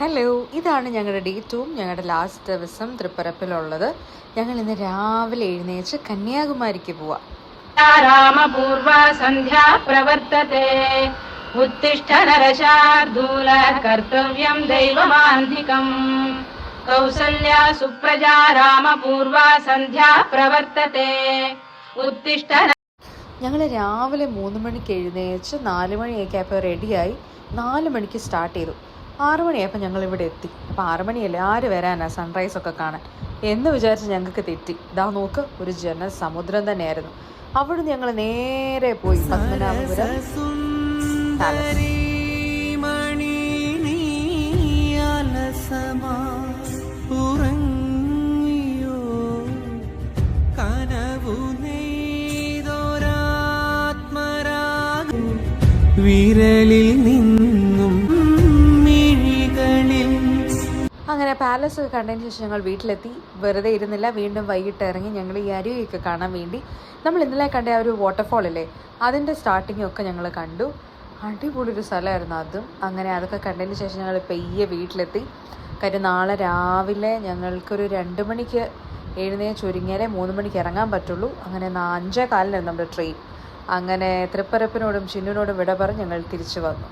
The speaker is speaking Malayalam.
ഹലോ, ഇതാണ് ഞങ്ങളുടെ ഡേ 2, ഞങ്ങളുടെ ലാസ്റ്റ് ദിവസം തൃപ്പരപ്പിലുള്ളത്. ഞങ്ങൾ ഇന്ന് രാവിലെ എഴുന്നേച്ച് കന്യാകുമാരിക്ക് പോവാം. രാമപൂർവ സന്ധ്യാ പ്രവർത്തത്തെ ഉത്തിഷ്ഠ നരശാർദൂല കർത്തവ്യം ദൈവമാന്തികം കൗസല്യ സുപ്രജാ രാമപൂർവ സന്ധ്യാ പ്രവർത്തത്തെ ഉത്തിഷ്ഠ. ഞങ്ങൾ രാവിലെ 3 മണിക്ക് എഴുന്നേച്ച് 4 മണിയൊക്കെ ആയപ്പോൾ റെഡിയായി. 4 മണിക്ക് സ്റ്റാർട്ട് ചെയ്തു. 6 മണിയായപ്പോൾ ഞങ്ങളിവിടെ എത്തി. അപ്പോൾ 6 മണിയല്ലേ, ആര് വരാനാ സൺറൈസൊക്കെ കാണാൻ എന്ന് വിചാരിച്ച് ഞങ്ങൾക്ക് തെറ്റി. ഇതാ നോക്ക്, ഒരു ജനസമുദ്രം തന്നെയായിരുന്നു. അവിടുന്ന് ഞങ്ങൾ നേരെ പോയി പത്മനാഭപുരം പാലസ്. വിരലിൽ നിന്നും മിഴികളിൽ. അങ്ങനെ പാലസ് കണ്ടതിന് ശേഷം ഞങ്ങൾ വീട്ടിലെത്തി. വെറുതെ ഇരുന്നില്ല, വീണ്ടും വൈകിട്ട് ഇറങ്ങി ഞങ്ങൾ ഈ അരുവിയൊക്കെ കാണാൻ വേണ്ടി. നമ്മൾ ഇന്നലെ കണ്ട ആ ഒരു വാട്ടർഫോൾ ഇല്ലേ, അതിൻ്റെ സ്റ്റാർട്ടിങ്ങും ഒക്കെ ഞങ്ങൾ കണ്ടു. അടിപൊളി ഒരു സ്ഥലമായിരുന്നു അതും. അങ്ങനെ അതൊക്കെ കണ്ടതിന് ശേഷം ഞങ്ങൾ പെയ്യെ വീട്ടിലെത്തി. കാര്യം നാളെ രാവിലെ ഞങ്ങൾക്കൊരു 2 മണിക്ക് എഴുന്നേച്ചൊരുങ്ങിയാലേ 3 മണിക്ക് ഇറങ്ങാൻ പറ്റുള്ളൂ. അങ്ങനെ 5:15 നമ്മുടെ ട്രെയിൻ. അങ്ങനെ തൃപ്പരപ്പിനോടും ചിന്നുവിനോടും വിട പറഞ്ഞ് ഞങ്ങൾ തിരിച്ചു വന്നു.